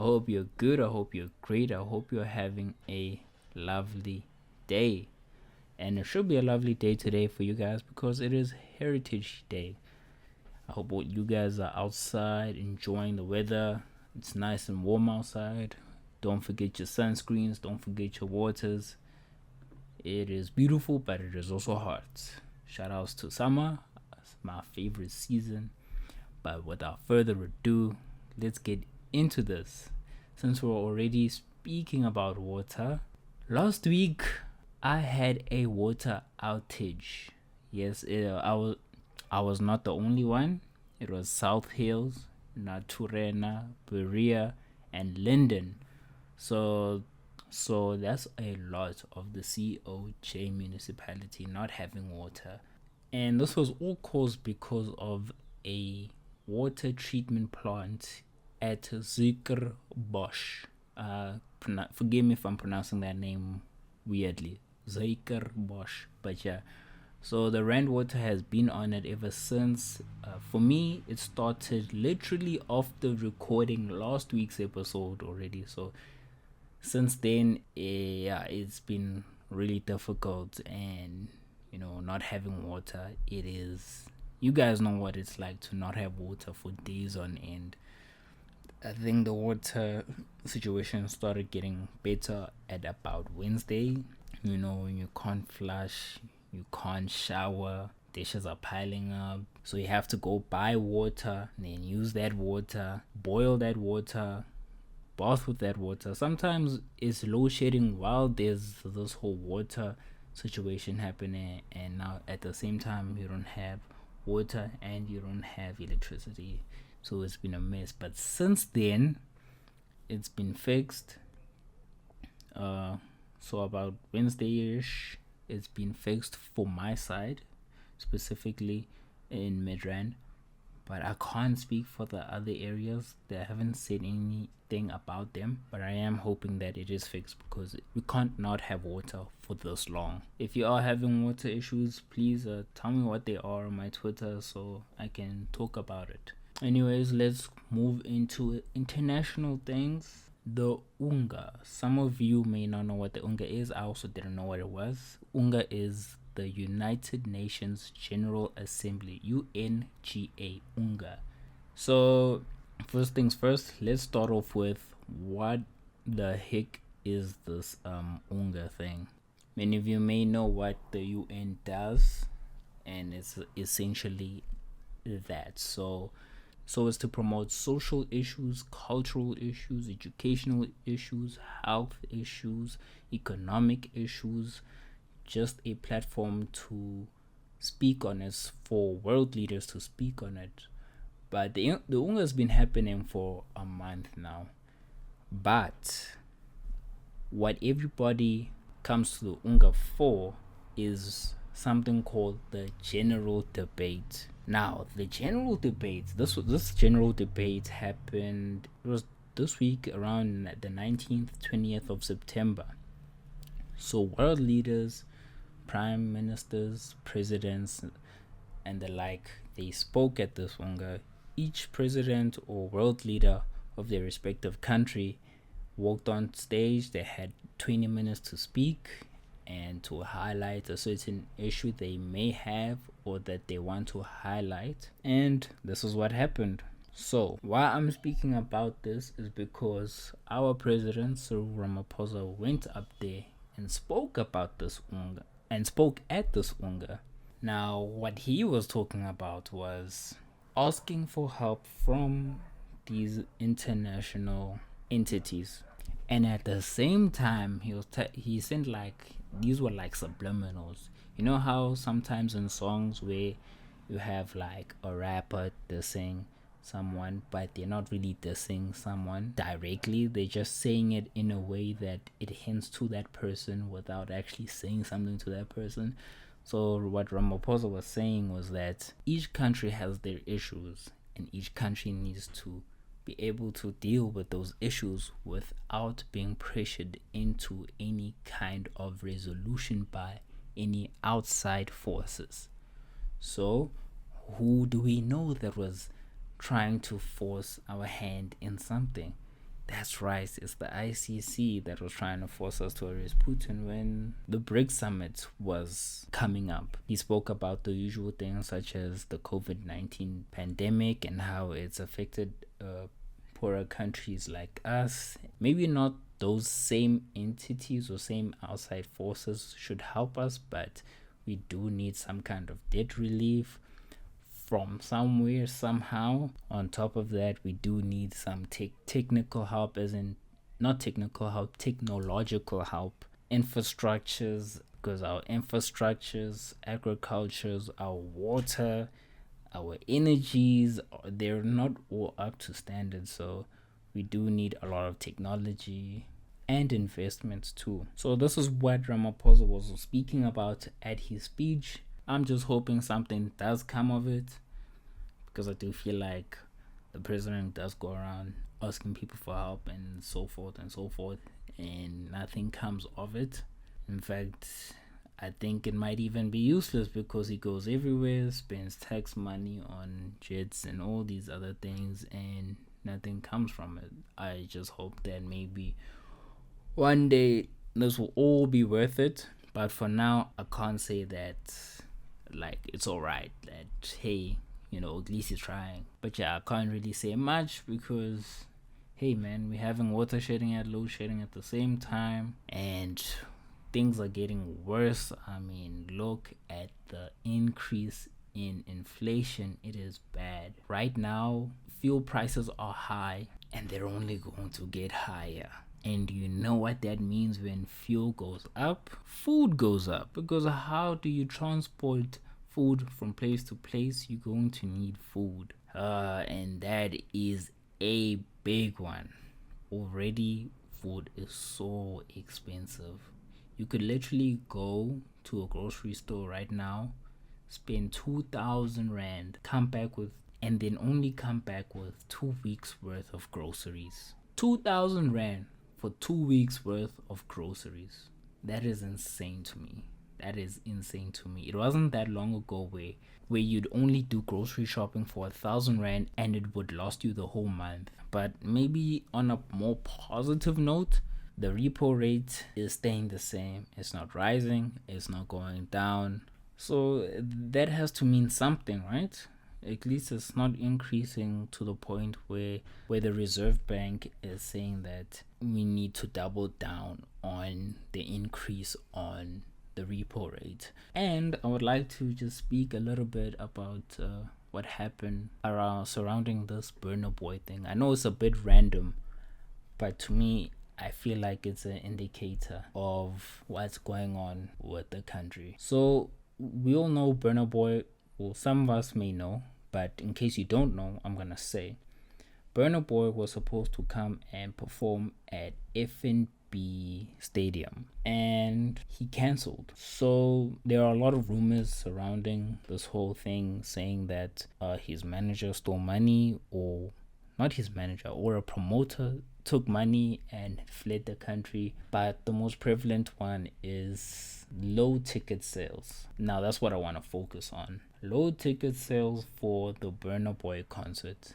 hope you're good. I hope you're great. I hope you're having a lovely day. And it should be a lovely day today for you guys because it is Heritage Day. I hope you guys are outside enjoying the weather. It's nice and warm outside. Don't forget your sunscreens. Don't forget your waters. It is beautiful, but it is also hot. Shout outs to summer. It's my favorite season. But without further ado, let's get into this. Since we're already speaking about water, last week I had a water outage. Yes, I was not the only one. It was South Hills, Naturena, Berea, and Linden. So that's a lot of the COJ municipality not having water. And this was all caused because of a water treatment plant at Bosch. Forgive me if I'm pronouncing that name weirdly. Bosch. But yeah. So the Rand water has been on it ever since. For me, it started literally after recording last week's episode already. So since then, it's been really difficult, and not having water. It is. You guys know what it's like to not have water for days on end. I think the water situation started getting better at about Wednesday. When you can't flush, you can't shower, dishes are piling up. So you have to go buy water, and then use that water, boil that water, bath with that water. Sometimes it's load shedding while there's this whole water situation happening, and now at the same time you don't have water and you don't have electricity. So it's been a mess. But since then, it's been fixed. So about Wednesday-ish, it's been fixed for my side, specifically in Midrand. But I can't speak for the other areas. They haven't said anything about them. But I am hoping that it is fixed because we can't not have water for this long. If you are having water issues, please tell me what they are on my Twitter so I can talk about it. Anyways, let's move into international things. The UNGA. Some of you may not know what the UNGA is. I also didn't know what it was. UNGA is the United Nations General Assembly. UNGA. UNGA. So, first things first, let's start off with what the heck is this UNGA thing. Many of you may know what the UN does, and it's essentially that. So as to promote social issues, cultural issues, educational issues, health issues, economic issues, just a platform to speak on it, for world leaders to speak on it. But the UNGA has been happening for a month now. But what everybody comes to the UNGA for is something called the general debate. Now, the general debate, this general debate happened, it was this week around the 19th, 20th of September. So world leaders, prime ministers, presidents, and the like, they spoke at this UNGA. Each president or world leader of their respective country walked on stage. They had 20 minutes to speak and to highlight a certain issue they may have or that they want to highlight. And this is what happened. So why I'm speaking about this is because our president Cyril Ramaphosa went up there and spoke about this UNGA and spoke at this UNGA. Now what he was talking about was asking for help from these international entities. And at the same time, he sent these were like subliminals. You know how sometimes in songs where you have like a rapper dissing someone, but they're not really dissing someone directly. They're just saying it in a way that it hints to that person without actually saying something to that person. So what Ramaphosa was saying was that each country has their issues, and each country needs to be able to deal with those issues without being pressured into any kind of resolution by any outside forces. So who do we know that was trying to force our hand in something? That's right, it's the ICC that was trying to force us to arrest Putin when the BRICS summit was coming up. He spoke about the usual things such as the COVID-19 pandemic and how it's affected poorer countries like us. Maybe not those same entities or same outside forces should help us, but we do need some kind of debt relief from somewhere, somehow. On top of that, we do need some technical help, as in not technical help, technological help, infrastructures, because our infrastructures, agricultures, our water, our energies, they're not all up to standard. So we do need a lot of technology and investments too. So this is what Ramaphosa was speaking about at his speech. I'm just hoping something does come of it, because I do feel like the president does go around asking people for help and so forth, and nothing comes of it. In fact, I think it might even be useless, because he goes everywhere, spends tax money on jets and all these other things, and nothing comes from it. I just hope that maybe one day this will all be worth it. But for now, I can't say that like it's alright, that hey, at least he's trying. But yeah, I can't really say much, because hey man, we're having water shedding and load shedding at the same time, and things are getting worse. I mean, look at the increase in inflation. It is bad. Right now, fuel prices are high, and they're only going to get higher. And you know what that means when fuel goes up? Food goes up, because how do you transport food from place to place? You're going to need food. And that is a big one. Already, food is so expensive. You could literally go to a grocery store right now, spend 2,000 rand, and then only come back with 2 weeks worth of groceries. 2,000 rand for 2 weeks worth of groceries. That is insane to me. It wasn't that long ago where you'd only do grocery shopping for 1,000 rand and it would last you the whole month. But maybe on a more positive note, the repo rate is staying the same. It's not rising, it's not going down. So that has to mean something, right? At least it's not increasing to the point where the Reserve Bank is saying that we need to double down on the increase on the repo rate. And I would like to just speak a little bit about what happened surrounding this Burna Boy thing. I know it's a bit random, but to me, I feel like it's an indicator of what's going on with the country. So we all know Burna Boy. Well, some of us may know, but in case you don't know, I'm gonna say Burna Boy was supposed to come and perform at FNB Stadium, and he cancelled. So there are a lot of rumors surrounding this whole thing, saying that his manager stole money, or not his manager, or a promoter took money and fled the country. But the most prevalent one is low ticket sales. Now that's what I want to focus on. Low ticket sales for the Burna Boy concert.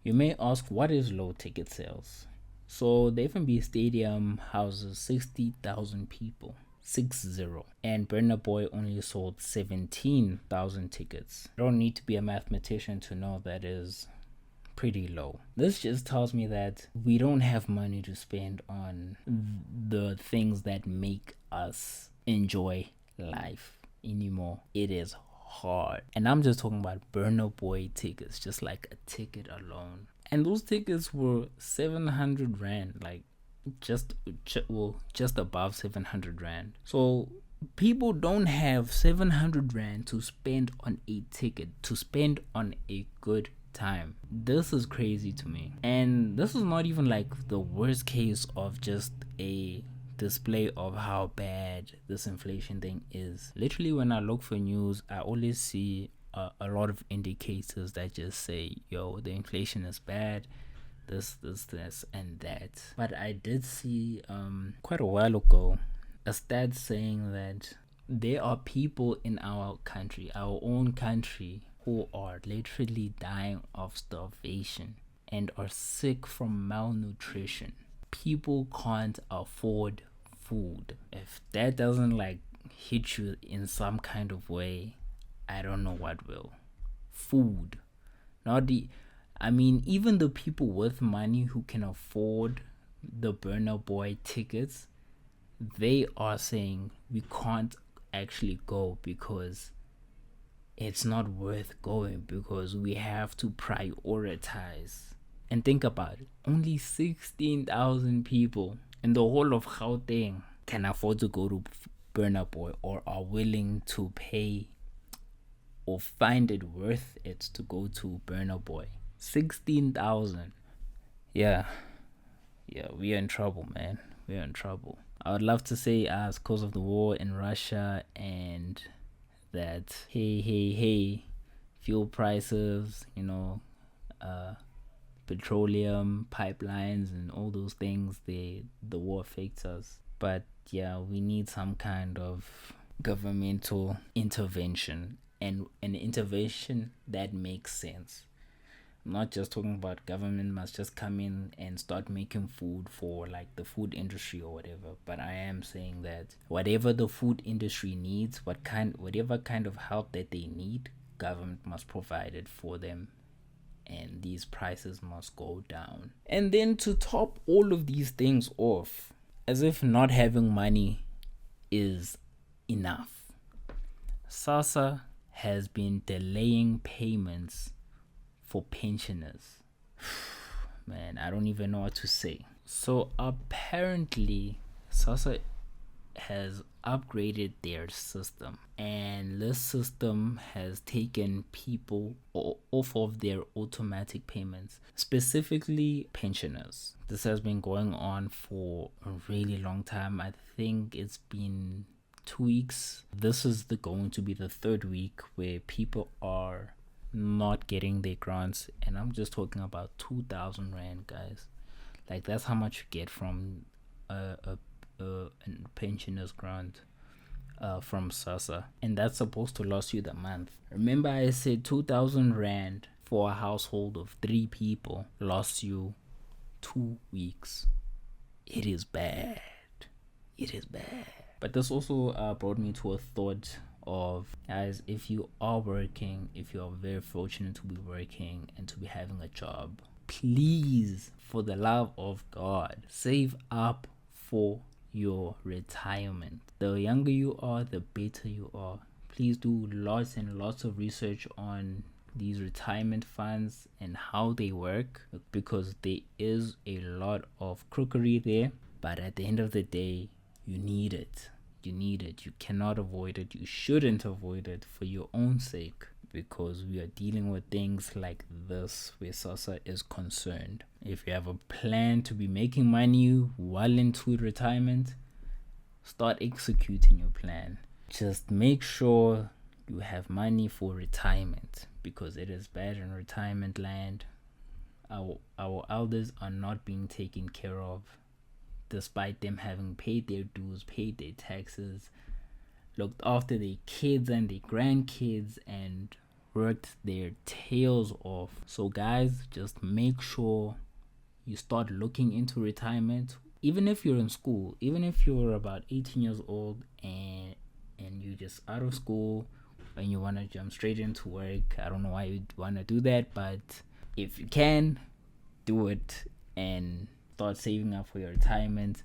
You may ask, what is low ticket sales? So the FNB Stadium houses 60,000 people, 60, and Burna Boy only sold 17,000 tickets. You don't need to be a mathematician to know that is pretty low. This just tells me that we don't have money to spend on the things that make us enjoy life anymore. It is hard. And I'm just talking about Burna Boy tickets, just like a ticket alone. And those tickets were 700 rand, like just above 700 rand. So people don't have 700 rand to spend on a ticket, to spend on a good time. This is crazy to me. And this is not even like the worst case of just a display of how bad this inflation thing is. Literally, when I look for news, I always see a lot of indicators that just say, yo, the inflation is bad, this and that. But I did see quite a while ago a stat saying that there are people in our country, our own country, who are literally dying of starvation. and are sick from malnutrition. People can't afford food. If that doesn't like hit you in some kind of way, I don't know what will. Food. Not the I mean, even the people with money who can afford the Burna Boy tickets, they are saying we can't actually go because it's not worth going, because we have to prioritize. And think about it, only 16,000 people in the whole of Gauteng can afford to go to Burna Boy or are willing to pay or find it worth it to go to Burna Boy. 16,000. Yeah, we are in trouble, man. We are in trouble. I would love to say it's because of the war in Russia and that hey, fuel prices, petroleum pipelines and all those things, the war affects us. But yeah, we need some kind of governmental intervention, and an intervention that makes sense. I'm not just talking about government must just come in and start making food for like the food industry or whatever, but I am saying that whatever the food industry needs, whatever kind of help that they need, government must provide it for them, and these prices must go down. And then to top all of these things off, as if not having money is enough, Sassa has been delaying payments for pensioners. Man, I don't even know what to say. So apparently Sassa has upgraded their system, and this system has taken people off of their automatic payments, specifically pensioners. This has been going on for a really long time. I think it's been 2 weeks. This is going to be the third week where people are not getting their grants, and I'm just talking about 2,000 rand, guys. Like, that's how much you get from a pensioner's grant from Sassa, and that's supposed to last you the month. Remember, I said 2,000 rand for a household of 3 people lasts you 2 weeks. It is bad. But this also brought me to a thought of, guys, if you are working, if you are very fortunate to be working and to be having a job, please, for the love of God, save up for your retirement. The younger you are, the better you are. Please do lots and lots of research on these retirement funds and how they work, because there is a lot of crookery there, but at the end of the day, you need it. You cannot avoid it. You shouldn't avoid it for your own sake, because we are dealing with things like this where Sassa is concerned. If you have a plan to be making money well into retirement, start executing your plan. Just make sure you have money for retirement, because it is bad in retirement land. Our elders are not being taken care of, despite them having paid their dues, paid their taxes, looked after their kids and their grandkids, and worked their tails off. So guys, just make sure you start looking into retirement. Even if you're in school, even if you're about 18 years old and you're just out of school and you want to jump straight into work, I don't know why you'd want to do that, but if you can, do it and start saving up for your retirement.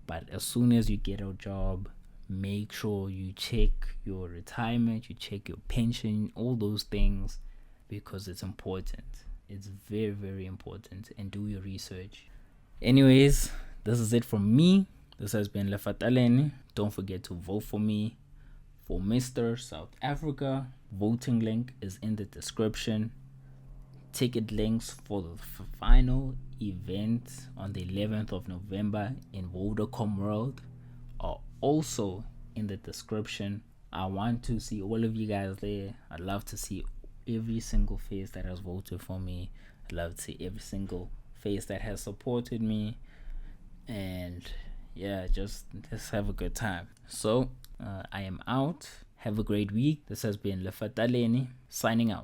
But as soon as you get a job, make sure you check your retirement, you check your pension, all those things, because it's important. It's very, very important, and do your research. Anyways, this is it from me. This has been Lefataleni. Don't forget to vote for me for Mr. South Africa. Voting link is in the description. Ticket links for the final event on the 11th of November in Vodacom World are also in the description. I want to see all of you guys there. I'd love to see every single face that has voted for me. I'd love to see every single face that has supported me. And yeah, just have a good time. So I am out. Have a great week. This has been Lefataleni signing out.